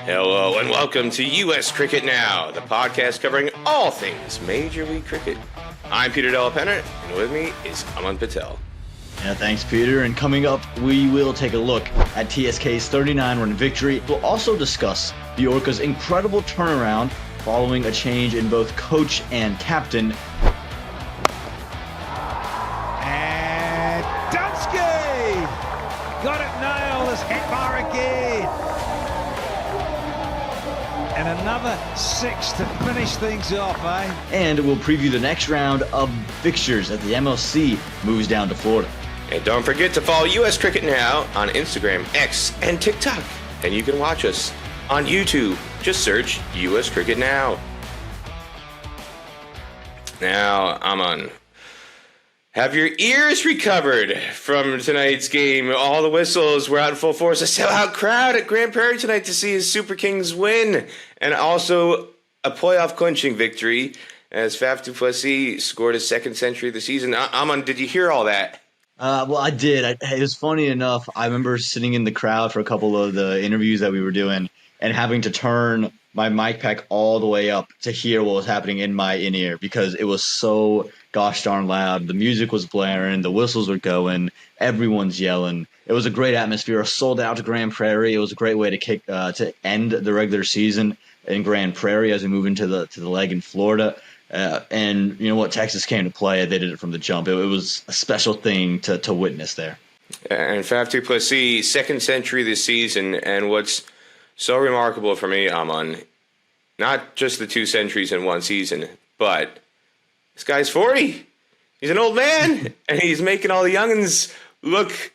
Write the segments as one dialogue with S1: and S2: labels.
S1: Hello and welcome to U.S. Cricket Now, the podcast covering all things Major League Cricket. I'm Peter Della, Penna, and with me is Aaman Patel.
S2: Yeah, thanks, Peter. And coming up, we will take a look at TSK's 39-run victory. We'll also discuss the Orcas' incredible turnaround following a change in both coach and captain.
S3: And Dunsky! Got it nailed as Hetmar again. And another 6 to finish things off, eh?
S2: And we'll preview the next round of fixtures as the MLC moves down to Florida.
S1: And don't forget to follow U.S. Cricket Now on Instagram, X, and TikTok. And you can watch us on YouTube. Just search U.S. Cricket Now. Now, Aaman, have your ears recovered from tonight's game? All the whistles were out in full force. A sellout crowd at Grand Prairie tonight to see his Super Kings win. And also a playoff clinching victory as Faf du Plessis scored his second century of the season. Aaman, did you hear all that?
S2: Well, I did. It was funny enough. I remember sitting in the crowd for a couple of the interviews that we were doing and having to turn my mic pack all the way up to hear what was happening in my in-ear because it was so gosh darn loud. The music was blaring. The whistles were going. Everyone's yelling. It was a great atmosphere. A sold out to Grand Prairie. It was a great way to end the regular season in Grand Prairie as we move into the leg in Florida. And you know what? Texas came to play. They did it from the jump. It was a special thing to witness there.
S1: And Faf du Plessis, second century this season. And what's so remarkable for me, Aaman, not just the 2 centuries in one season, but this guy's 40. He's an old man, and he's making all the youngins look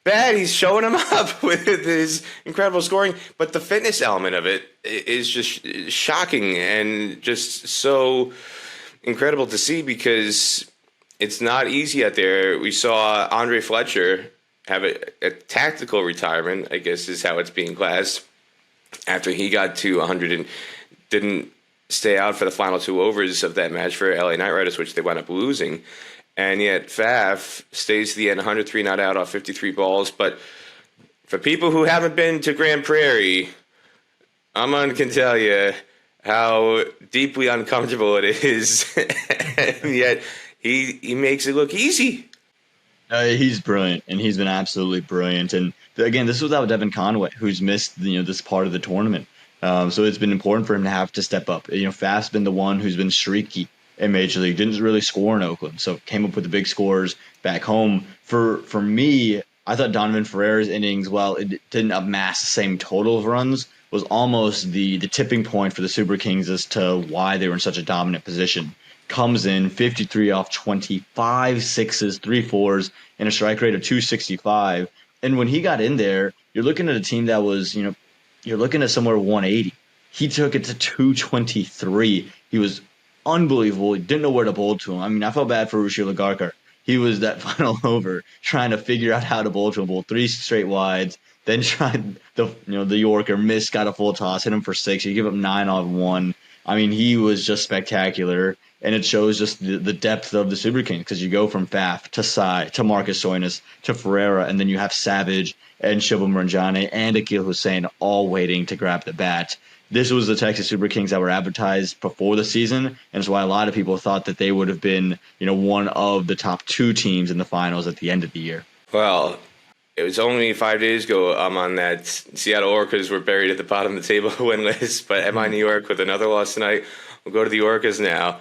S1: bad. He's showing them up with his incredible scoring. But the fitness element of it is just shocking and just so incredible to see because it's not easy out there. We saw Andre Fletcher have a tactical retirement, I guess is how it's being classed, after he got to 100 and didn't stay out for the final 2 overs of that match for LA Knight Riders, which they wound up losing. And yet Faf stays to the end, 103 not out off 53 balls. But for people who haven't been to Grand Prairie, Aaman can tell you how deeply uncomfortable it is. And yet he makes it look easy.
S2: He's brilliant, and he's been absolutely brilliant. And again, this was without Devin Conway, who's missed this part of the tournament. So it's been important for him to have to step up. Faf's been the one who's been streaky in Major League, didn't really score in Oakland, so came up with the big scores back home. For me, I thought Donovan Ferrer's innings, while it didn't amass the same total of runs, was almost the tipping point for the Super Kings as to why they were in such a dominant position. Comes in 53 off 25 sixes, 3 fours, and a strike rate of 265. And when he got in there, you're looking at a team that was, you're looking at somewhere 180. He took it to 223. He was unbelievable. He didn't know where to bowl to him. I mean, I felt bad for Rushil Lagarkar. He was that final over trying to figure out how to bowl to him. Bowled 3 straight wides, then tried the Yorker, missed, got a full toss, hit him for 6. He gave up 9 on 1. I mean, he was just spectacular, and it shows just the depth of the Super Kings because you go from Faf to Sai to Marcus Soines to Ferreira, and then you have Savage and Shubham Ranjane and Akil Hussain all waiting to grab the bat. This was the Texas Super Kings that were advertised before the season, and it's why a lot of people thought that they would have been, one of the top 2 teams in the finals at the end of the year.
S1: Well, it was only 5 days ago on that Seattle Orcas were buried at the bottom of the table winless, but MI New York with another loss tonight. We'll go to the Orcas now,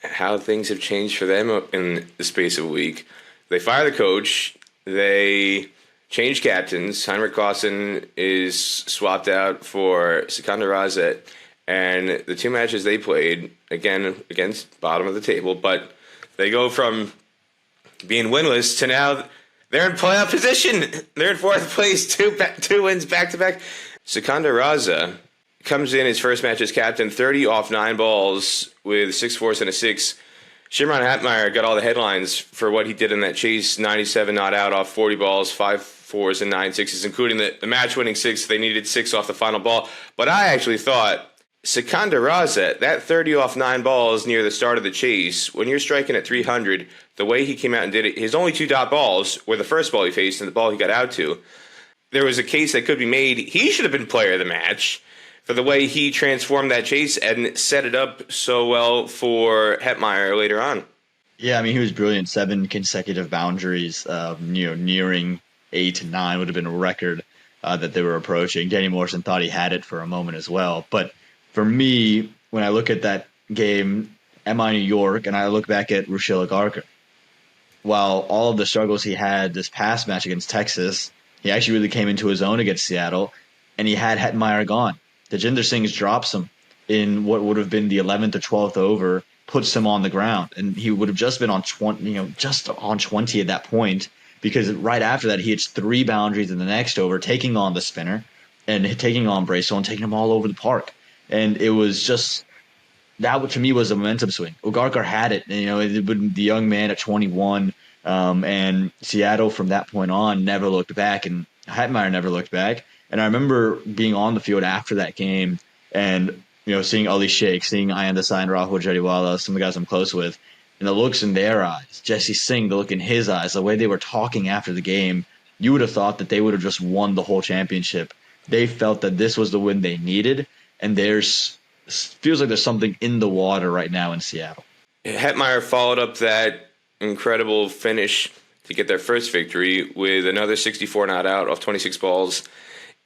S1: how things have changed for them in the space of a week. They fire the coach. They change captains. Heinrich Clausen is swapped out for Sikandar Raza. And the 2 matches they played, again, against bottom of the table, but they go from being winless to now they're in playoff position. They're in 4th place, 2 wins back-to-back. Sikandar Raza comes in his first match as captain, 30 off 9 balls with 6 fours and a 6. Shimron Hatmeyer got all the headlines for what he did in that chase, 97 not out off 40 balls, 5 fours and 9 sixes, including the match-winning 6. They needed 6 off the final ball. But I actually thought Sikandar Raza, that 30 off 9 balls near the start of the chase, when you're striking at 300, the way he came out and did it, his only 2 dot balls were the first ball he faced and the ball he got out to. there was a case that could be made. He should have been player of the match for the way he transformed that chase and set it up so well for Hetmeyer later on.
S2: Yeah, I mean, he was brilliant. 7 consecutive boundaries, nearing 8 and 9 would have been a record that they were approaching. Danny Morrison thought he had it for a moment as well. But for me, when I look at that game, MI New York, and I look back at Rushiel Ogarkar, while all of the struggles he had this past match against Texas, he actually really came into his own against Seattle, and he had Hetmeyer gone. Tejinder Singh drops him in what would have been the 11th or 12th over, puts him on the ground, and he would have just been on 20, just on 20 at that point, because right after that he hits 3 boundaries in the next over, taking on the spinner and taking on Bracewell and taking him all over the park. And it was just that, to me, was a momentum swing. Ogarkar had it, the young man at 21, and Seattle from that point on never looked back, and Hetmeyer never looked back. And I remember being on the field after that game and seeing Ali Sheikh, seeing Ayan Desai and Rahul Jariwala, some of the guys I'm close with, and the looks in their eyes, Jesse Singh, the look in his eyes, the way they were talking after the game, you would have thought that they would have just won the whole championship. They felt that this was the win they needed, and feels like there's something in the water right now in Seattle.
S1: Hetmeyer followed up that incredible finish to get their first victory with another 64 not out off 26 balls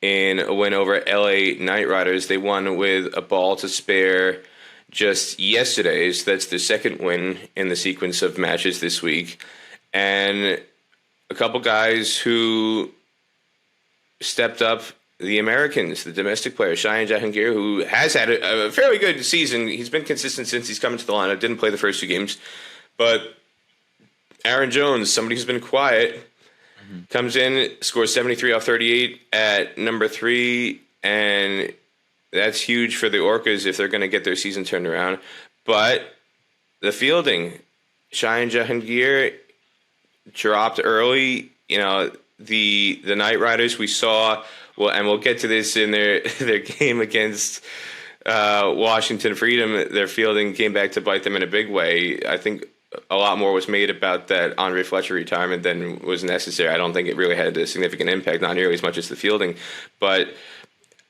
S1: in a win over LA Knight Riders. They won with a ball to spare just yesterday. So that's the second win in the sequence of matches this week. And a couple guys who stepped up, the Americans, the domestic player, Cheyenne Jahangir, who has had a fairly good season. He's been consistent since he's come into the lineup. Didn't play the first 2 games. But Aaron Jones, somebody who's been quiet, comes in, scores 73 off 38 at number 3, and that's huge for the Orcas if they're going to get their season turned around. But the fielding, Cheyenne Jahangir dropped early. The Knight Riders we saw, and we'll get to this in their game against Washington Freedom. Their fielding came back to bite them in a big way. I think a lot more was made about that Andre Fletcher retirement than was necessary. I don't think it really had a significant impact, not nearly as much as the fielding. But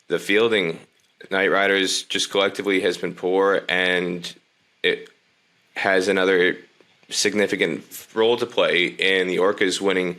S1: the fielding, Knight Riders just collectively has been poor, and it has another significant role to play in the Orcas winning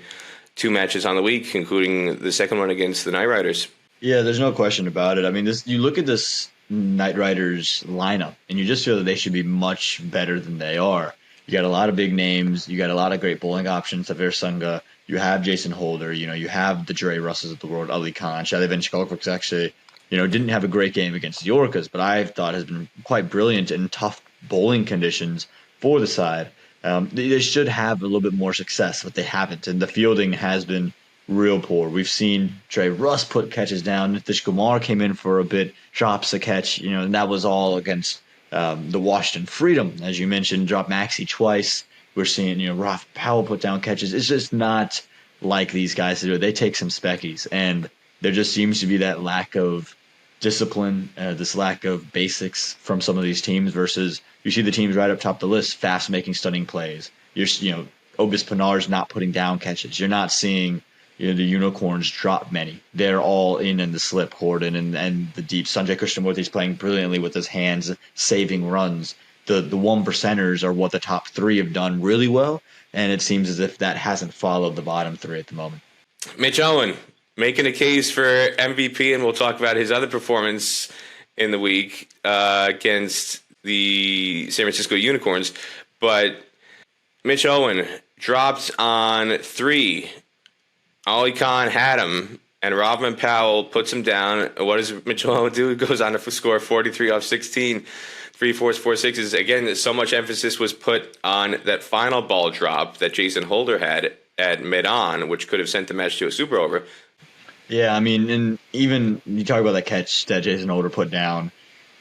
S1: 2 matches on the week, including the second one against the Knight Riders.
S2: Yeah, there's no question about it. I mean, you look at this Knight Riders lineup, and you just feel that they should be much better than they are. You got a lot of big names. You got a lot of great bowling options. Tavir Sangha. You have Jason Holder. You have the Dre Russells of the world, Ali Khan. Shadi Benchkalkovic's actually, didn't have a great game against the Orcas, but I thought has been quite brilliant in tough bowling conditions for the side. They should have a little bit more success, but they haven't. And the fielding has been real poor. We've seen Trey Russ put catches down. Nitish Kumar came in for a bit, drops a catch, and that was all against the Washington Freedom. As you mentioned, dropped Maxey twice. We're seeing, Ralph Powell put down catches. It's just not like these guys to do it. They take some speckies, and there just seems to be that lack of discipline, this lack of basics from some of these teams versus you see the teams right up top of the list, fast making stunning plays. Obis Pinar's not putting down catches. You're not seeing the unicorns drop many. They're all in the slip, Gordon, and the deep. Sanjay Krishnamurthy's playing brilliantly with his hands, saving runs. The 1%ers are what the top 3 have done really well, and it seems as if that hasn't followed the bottom 3 at the moment.
S1: Mitch Owen making a case for MVP, and we'll talk about his other performance in the week against the San Francisco Unicorns. But Mitch Owen dropped on 3. Ali Khan had him, and Rodman Powell puts him down. What does Mitch Owen do? He goes on to score 43 off 16, 3 4s, 4 6s. Again, so much emphasis was put on that final ball drop that Jason Holder had at mid-on, which could have sent the match to a super over.
S2: Yeah, I mean, and even you talk about that catch that Jason Holder put down,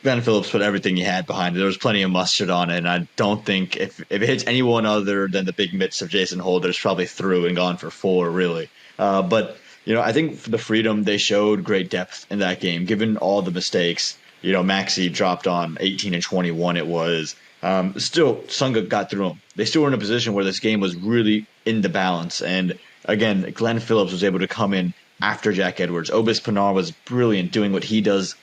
S2: Ben Phillips put everything he had behind it. There was plenty of mustard on it, and I don't think if it hits anyone other than the big mitts of Jason Holder, it's probably through and gone for 4, really. But I think for the Freedom, they showed great depth in that game, given all the mistakes. Maxey dropped on 18 and 21. It was still Sangha got through them. They still were in a position where this game was really in the balance. And again, Glenn Phillips was able to come in, after Jack Edwards. Obis Pinar was brilliant, doing what he does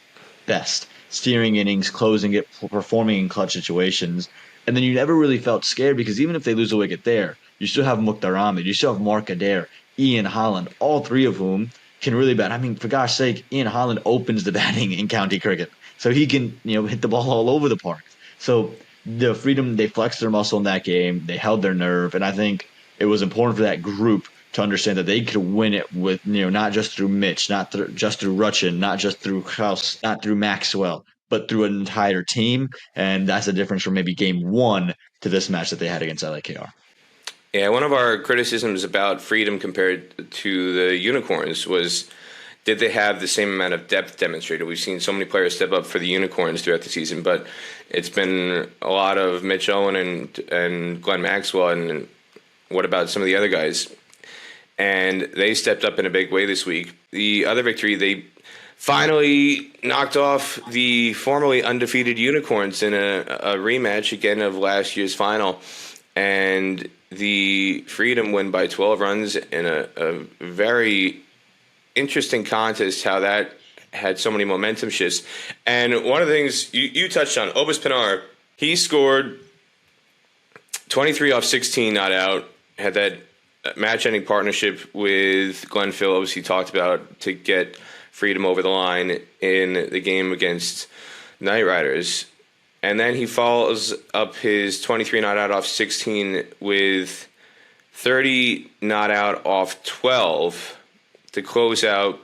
S2: best, steering innings, closing it, performing in clutch situations. And then you never really felt scared because even if they lose a wicket there, you still have Mukhtar Ahmed, you still have Mark Adair, Ian Holland, all three of whom can really bat. I mean, for gosh sake, Ian Holland opens the batting in county cricket. So he can, hit the ball all over the park. So the freedom, they flexed their muscle in that game. They held their nerve. And I think it was important for that group to understand that they could win it with, not just through Mitch, just through Rutchin, not just through House, not through Maxwell, but through an entire team. And that's the difference from maybe game one to this match that they had against LAKR.
S1: Yeah, one of our criticisms about Freedom compared to the Unicorns was, did they have the same amount of depth demonstrated? We've seen so many players step up for the Unicorns throughout the season, but it's been a lot of Mitch Owen and Glenn Maxwell, and what about some of the other guys? And they stepped up in a big way this week. The other victory, they finally knocked off the formerly undefeated Unicorns in a rematch again of last year's final. And the Freedom win by 12 runs in a very interesting contest, how that had so many momentum shifts. And one of the things you touched on, Obis Pinar, he scored 23 off 16 not out, had that match-ending partnership with Glenn Phillips he talked about to get Freedom over the line in the game against Knight Riders. And then he follows up his 23 not out off 16 with 30 not out off 12 to close out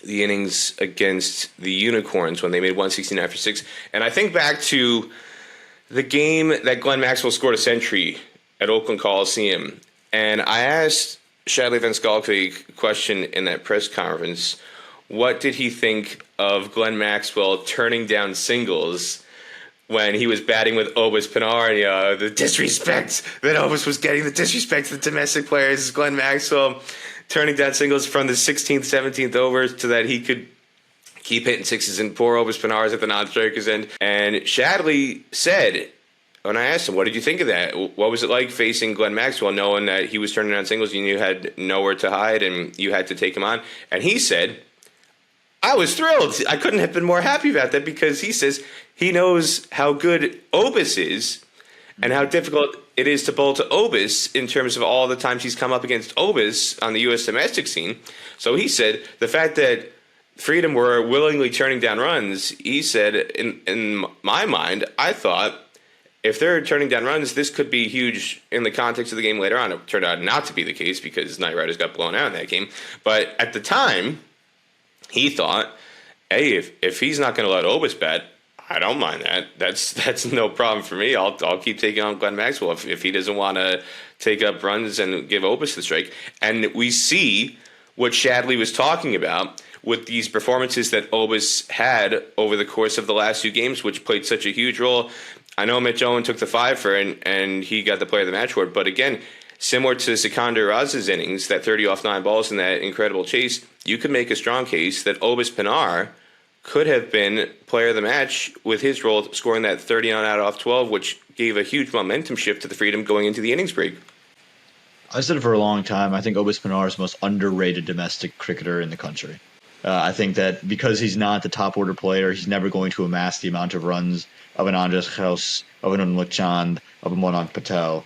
S1: the innings against the Unicorns when they made 169 for 6. And I think back to the game that Glenn Maxwell scored a century at Oakland Coliseum. And I asked Shadley Van Schalkwyk a question in that press conference. What did he think of Glenn Maxwell turning down singles when he was batting with Obis Pinar? And, the disrespect that Obis was getting, the disrespect to the domestic players. Glenn Maxwell turning down singles from the 16th, 17th over so that he could keep hitting sixes, and poor Obis Pinar's at the non-strikers end. And Shadley said, when I asked him, what did you think of that? What was it like facing Glenn Maxwell, knowing that he was turning down singles and you had nowhere to hide and you had to take him on? And he said, I was thrilled. I couldn't have been more happy about that, because he says he knows how good Obis is and how difficult it is to bowl to Obis in terms of all the times he's come up against Obis on the U.S. domestic scene. So he said the fact that Freedom were willingly turning down runs, he said, in my mind, I thought if they're turning down runs, this could be huge in the context of the game later on. It turned out not to be the case because Knight Riders got blown out in that game. But at the time, he thought, hey, if he's not going to let Obis bat, I don't mind that. That's no problem for me. I'll keep taking on Glenn Maxwell if he doesn't want to take up runs and give Obis the strike. And we see what Shadley was talking about with these performances that Obis had over the course of the last two games, which played such a huge role. I know Mitch Owen took the 5-fer and he got the player of the match award, but again, similar to Sikander Raz's innings, that 30 off 9 balls and that incredible chase, you could make a strong case that Obis Pinar could have been player of the match with his role scoring that 30 on out off 12, which gave a huge momentum shift to the Freedom going into the innings break.
S2: I said it for a long time. I think Obis Pinar is the most underrated domestic cricketer in the country. I think that because he's not the top order player, he's never going to amass the amount of runs of an Andres House, of an Unmuk Chand, of a Monank Patel.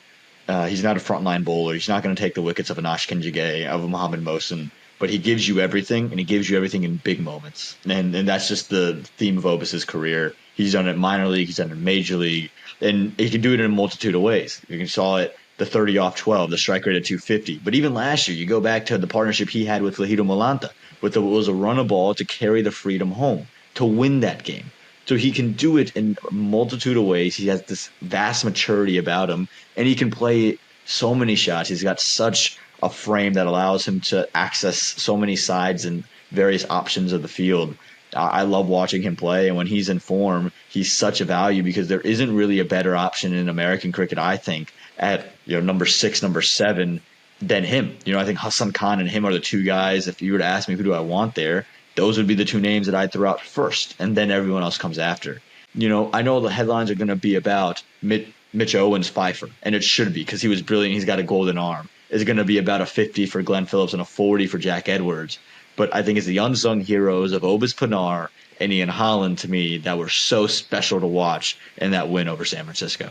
S2: He's not a frontline bowler. He's not going to take the wickets of an Ashkan Jagay, of a Mohammad Mohsin. But he gives you everything, and he gives you everything in big moments. And that's just the theme of Obis's career. He's done it in minor league, he's done it in major league, and he can do it in a multitude of ways. You saw it, the 30 off 12, the strike rate at 250. But even last year, you go back to the partnership he had with Lahido Malanta, it was a run a ball to carry the Freedom home, to win that game. So he can do it in a multitude of ways. He has this vast maturity about him, and he can play so many shots. He's got such a frame that allows him to access so many sides and various options of the field. I love watching him play, and when he's in form, he's such a value because there isn't really a better option in American cricket, I think, at number 6, number 7 than him. I think Hassan Khan and him are the two guys. If you were to ask me who do I want there, those would be the two names that I'd throw out first, and then everyone else comes after. I know the headlines are going to be about Mitch Owen's 5-fer, and it should be because he was brilliant. He's got a golden arm. It's going to be about a 50 for Glenn Phillips and a 40 for Jack Edwards. But I think it's the unsung heroes of Obis Pinar and Ian Holland, to me, that were so special to watch in that win over San Francisco.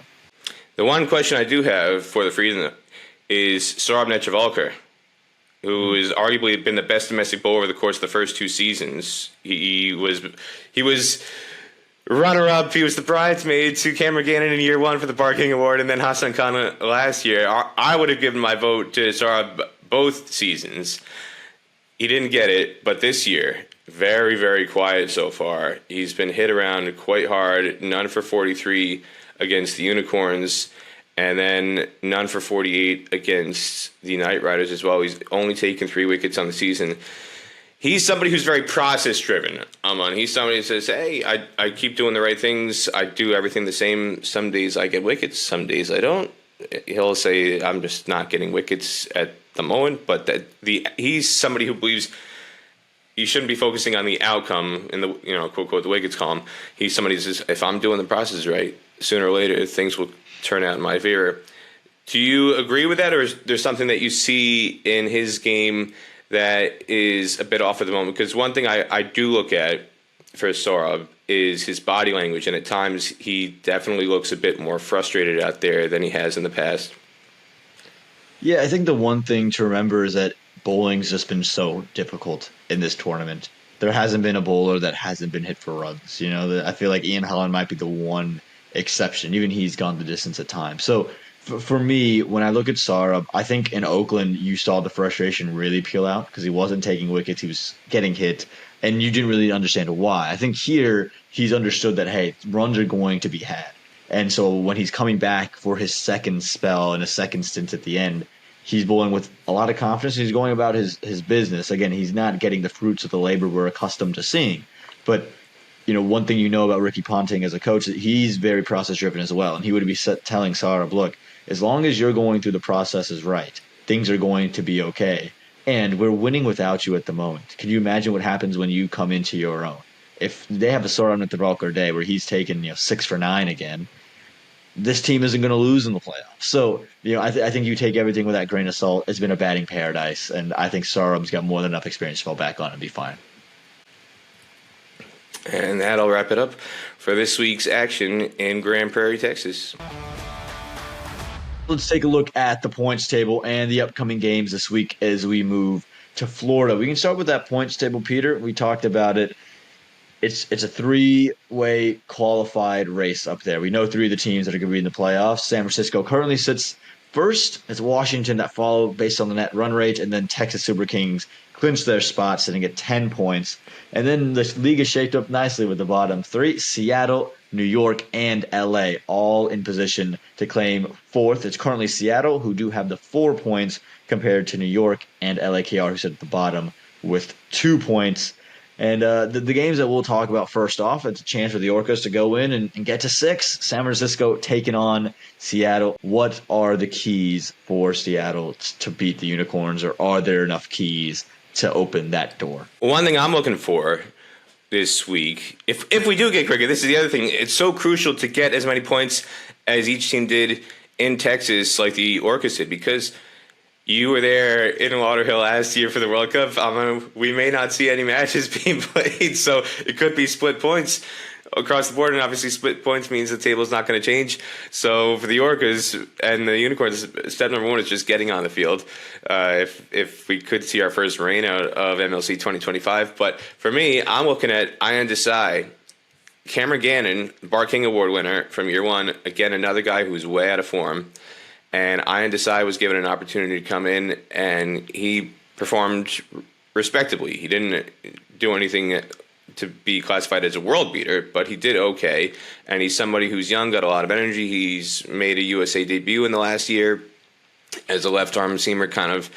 S1: The one question I do have for the Freedom is Saurabh Netravalkar, who has arguably been the best domestic bowler over the course of the first 2 seasons. He was runner-up. He was the bridesmaid to Cameron Gannon in year 1 for the Bar King Award, and then Hassan Khan last year. I would have given my vote to Saurabh both seasons. He didn't get it, but this year, very, very quiet so far. He's been hit around quite hard, none for 43 against the Unicorns, and then none for 48 against the Knight Riders as well. He's only taken 3 wickets on the season. He's somebody who's very process-driven. He's somebody who says, hey, I keep doing the right things. I do everything the same. Some days I get wickets, some days I don't. He'll say, I'm just not getting wickets at the moment, but he's somebody who believes you shouldn't be focusing on the outcome in the, quote, quote, the wickets column. He's somebody who says, if I'm doing the process right, sooner or later things will turn out in my favor. Do you agree with that, or is there something that you see in his game that is a bit off at the moment? Because one thing I do look at for Saurabh is his body language, and at times he definitely looks a bit more frustrated out there than he has in the past.
S2: Yeah, I think the one thing to remember is that bowling's just been so difficult in this tournament. There hasn't been a bowler that hasn't been hit for runs. I feel like Ian Holland might be the one exception. Even he's gone the distance at times. So for me, when I look at Saurabh, I think in Oakland you saw the frustration really peel out because he wasn't taking wickets. He was getting hit, and you didn't really understand why. I think here he's understood that, hey, runs are going to be had. And so when he's coming back for his second spell and a second stint at the end, he's bowling with a lot of confidence. He's going about his business. Again, he's not getting the fruits of the labor we're accustomed to seeing. But, one thing about Ricky Ponting as a coach, he's very process-driven as well. And he would be telling Saurabh, look, as long as you're going through the processes right, things are going to be okay. And we're winning without you at the moment. Can you imagine what happens when you come into your own? If they have a Saurabh Netravalkar day where he's taken 6 for 9 again, this team isn't going to lose in the playoffs. So, I think you take everything with that grain of salt. It's been a batting paradise, and I think Saurabh's got more than enough experience to fall back on and be fine.
S1: And that'll wrap it up for this week's action in Grand Prairie, Texas.
S2: Let's take a look at the points table and the upcoming games this week as we move to Florida. We can start with that points table, Peter. We talked about it. It's a 3-way qualified race up there. We know 3 of the teams that are going to be in the playoffs. San Francisco currently sits first. It's Washington that follow based on the net run rate, and then Texas Super Kings clinch their spot, sitting at 10 points. And then the league is shaped up nicely with the bottom 3, Seattle, New York, and LA, all in position to claim 4th. It's currently Seattle, who do have the 4 points, compared to New York and LAKR, who sit at the bottom with 2 points. And the games that we'll talk about first off, it's a chance for the Orcas to go in and get to 6. San Francisco taking on Seattle. What are the keys for Seattle to beat the Unicorns, or are there enough keys to open that door?
S1: One thing I'm looking for this week, if we do get cricket, this is the other thing. It's so crucial to get as many points as each team did in Texas, like the Orcas did, because you were there in Lauderhill last year for the World Cup. We may not see any matches being played, so it could be split points across the board, and obviously split points means the table's not going to change. So for the Orcas and the Unicorns, step number 1 is just getting on the field. If we could see our first rain out of MLC 2025. But for me, I'm looking at Ian Desai, Cameron Gannon, Bar King Award winner from year 1. Again, another guy who's way out of form. And Ian Desai was given an opportunity to come in, and he performed respectably. He didn't do anything to be classified as a world beater, but he did okay. And he's somebody who's young, got a lot of energy. He's made a USA debut in the last year as a left-arm seamer, kind of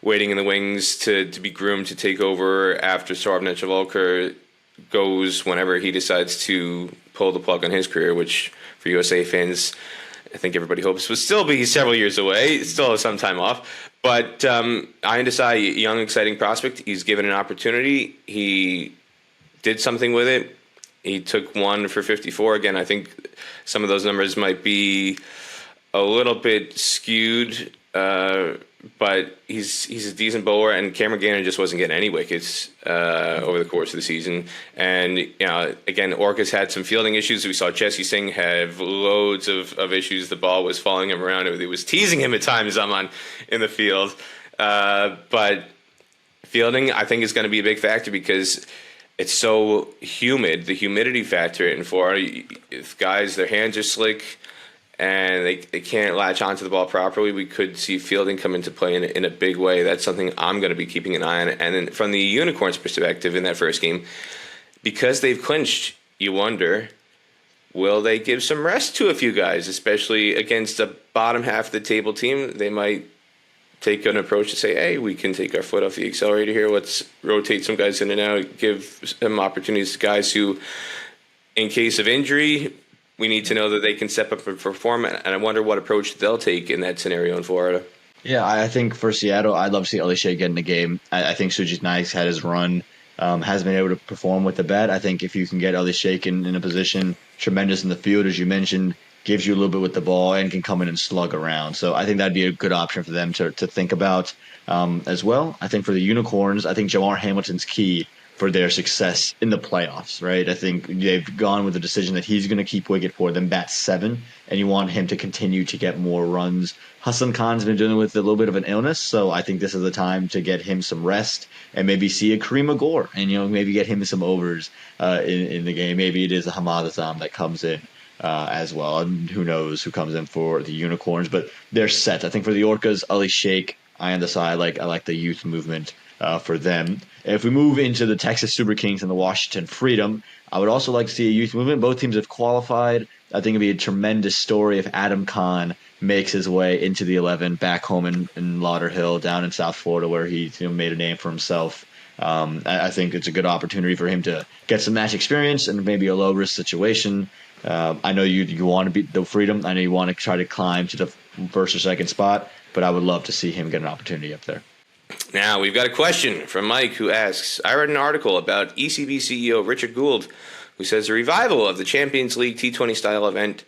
S1: waiting in the wings to be groomed to take over after Saurabh Netravalkar goes whenever he decides to pull the plug on his career, which for USA fans, I think everybody hopes will still be several years away, still have some time off. But Ian Desai, young, exciting prospect, he's given an opportunity. He did something with it. He took 1 for 54. Again, I think some of those numbers might be a little bit skewed but he's a decent bowler, and Cameron Gannon just wasn't getting any wickets over the course of the season. And again, Orcas had some fielding issues. We saw Jesse Singh have loads of issues. The ball was following him around. It was teasing him at times in the field. But fielding, I think, is going to be a big factor because it's so humid. The humidity factor in Florida, if guys, their hands are slick and they can't latch onto the ball properly, we could see fielding come into play in a big way. That's something I'm going to be keeping an eye on. And then from the Unicorns' perspective in that first game, because they've clinched, you wonder, will they give some rest to a few guys, especially against a bottom half of the table team? They might take an approach to say, hey, we can take our foot off the accelerator here. Let's rotate some guys in and out, give some opportunities to guys who, in case of injury, we need to know that they can step up and perform. And I wonder what approach they'll take in that scenario in Florida.
S2: Yeah, I think for Seattle, I'd love to see Ali Sheikh get in the game. I think Sujit Naik's had his run, has been able to perform with the bat. I think if you can get Ali Sheikh in a position tremendous in the field, as you mentioned, gives you a little bit with the ball and can come in and slug around. So I think that'd be a good option for them to think about as well. I think for the Unicorns, I think Jamar Hamilton's key for their success in the playoffs, right? I think they've gone with the decision that he's going to keep wicket for them, bat 7, and you want him to continue to get more runs. Hassan Khan's been dealing with a little bit of an illness, so I think this is the time to get him some rest and maybe see a Kareem Agor and, maybe get him some overs in the game. Maybe it is a Hamad Azam that comes in as well, and who knows who comes in for the Unicorns, but they're set. I think for the Orcas, Ali Sheikh, I like the youth movement for them. If we move into the Texas Super Kings and the Washington Freedom, I would also like to see a youth movement. Both teams have qualified. I think it'd be a tremendous story if Adam Khan makes his way into the 11 back home in Lauderhill down in South Florida, where he made a name for himself. I think it's a good opportunity for him to get some match experience and maybe a low risk situation. I know you want to beat the Freedom. I know you want to try to climb to the first or second spot, but I would love to see him get an opportunity up there.
S1: Now, we've got a question from Mike who asks, I read an article about ECB CEO Richard Gould, who says the revival of the Champions League T20 style event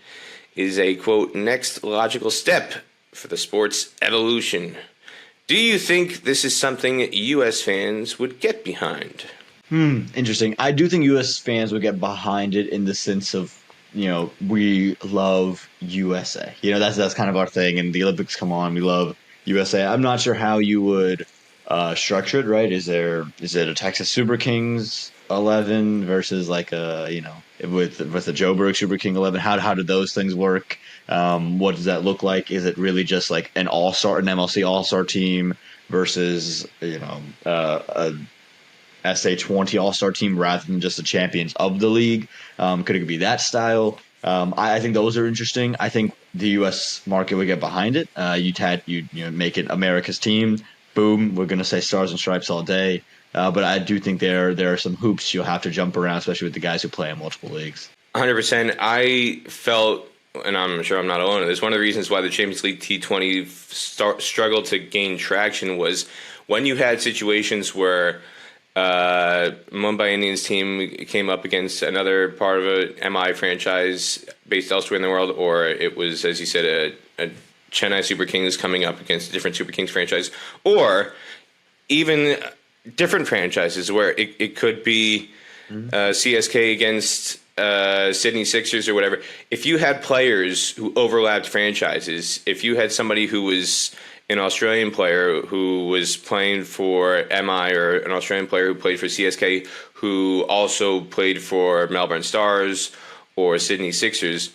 S1: is a, quote, next logical step for the sport's evolution. Do you think this is something U.S. fans would get behind?
S2: Interesting. I do think U.S. fans would get behind it in the sense of, we love USA. That's kind of our thing. And the Olympics come on, we love USA. I'm not sure how you would structure it, right? Is it a Texas Super Kings 11 versus like with the Joburg Super King 11? How do those things work? What does that look like? Is it really just like an MLC All-Star team versus a SA20 All-Star team rather than just the champions of the league? Could it be that style? I think those are interesting. I think the U.S. market would get behind it. You'd make it America's team. Boom, we're going to say Stars and Stripes all day. But I do think there are some hoops you'll have to jump around, especially with the guys who play in multiple leagues.
S1: 100%. I felt, and I'm sure I'm not alone in this, one of the reasons why the Champions League T20 struggled to gain traction was when you had situations where Mumbai Indians team came up against another part of a MI franchise based elsewhere in the world, or it was, as you said, a Chennai Super Kings coming up against a different Super Kings franchise, or even different franchises where it could be CSK against Sydney Sixers or whatever. If you had players who overlapped franchises, if you had somebody who was an Australian player who was playing for MI or an Australian player who played for CSK who also played for Melbourne Stars or Sydney Sixers,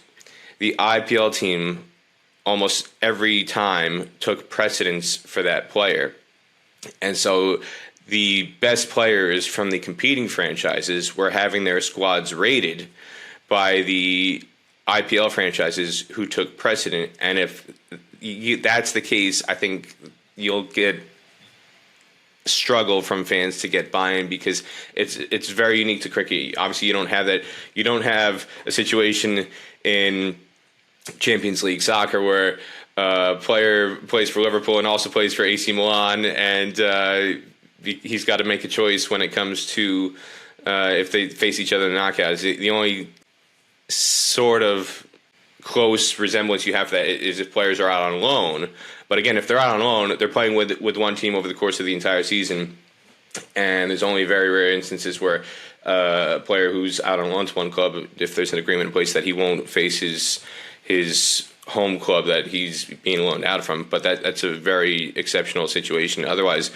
S1: the IPL team almost every time took precedence for that player. And so the best players from the competing franchises were having their squads rated by the IPL franchises who took precedent. And if that's the case, I think you'll get struggle from fans to get buy-in because it's very unique to cricket. Obviously, you don't have that. You don't have a situation in Champions League soccer where a player plays for Liverpool and also plays for AC Milan, and he's got to make a choice when it comes to if they face each other in knockouts. The only sort of close resemblance you have to that is if players are out on loan. But again, if they're out on loan, they're playing with one team over the course of the entire season. And there's only very rare instances where a player who's out on loan to one club, if there's an agreement in place that he won't face his home club that he's being loaned out from. But that's a very exceptional situation. Otherwise,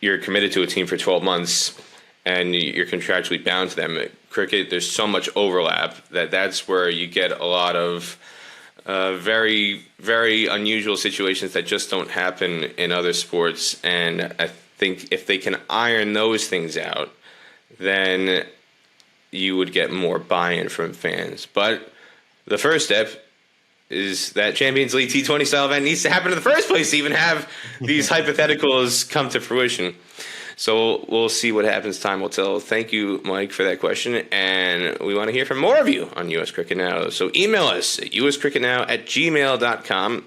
S1: you're committed to a team for 12 months and you're contractually bound to them. Cricket, there's so much overlap that's where you get a lot of very, very unusual situations that just don't happen in other sports. And I think if they can iron those things out, then you would get more buy-in from fans. But the first step is that Champions League T20 style event needs to happen in the first place to even have these hypotheticals come to fruition. So we'll see what happens. Time will tell. Thank you, Mike, for that question. And we want to hear from more of you on US Cricket Now. So email us at uscricketnow@gmail.com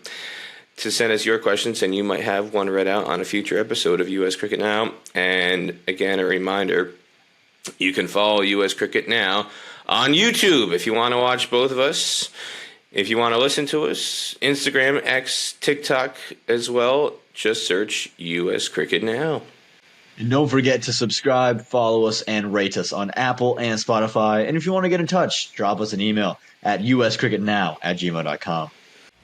S1: to send us your questions, and you might have one read out on a future episode of US Cricket Now. And again, a reminder, you can follow US Cricket Now on YouTube if you want to watch both of us. If you want to listen to us, Instagram, X, TikTok as well, just search US Cricket Now.
S2: And don't forget to subscribe, follow us, and rate us on Apple and Spotify. And if you want to get in touch, drop us an email at uscricketnow@gmail.com.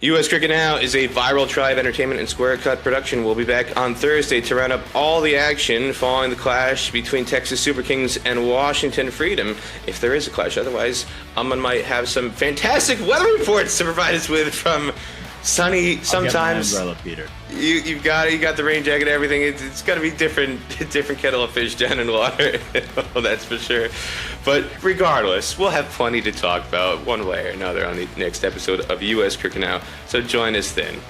S1: US Cricket Now is a Viral Tribe Entertainment and Square Cut production. We'll be back on Thursday to round up all the action following the clash between Texas Super Kings and Washington Freedom, if there is a clash. Otherwise, Aaman might have some fantastic weather reports to provide us with from sunny sometimes.
S2: I'll get my umbrella, Peter.
S1: You got the rain jacket and everything. It's got to be different kettle of fish down in water. Oh, that's for sure. But regardless, we'll have plenty to talk about one way or another on the next episode of US Cricket Now. So join us then.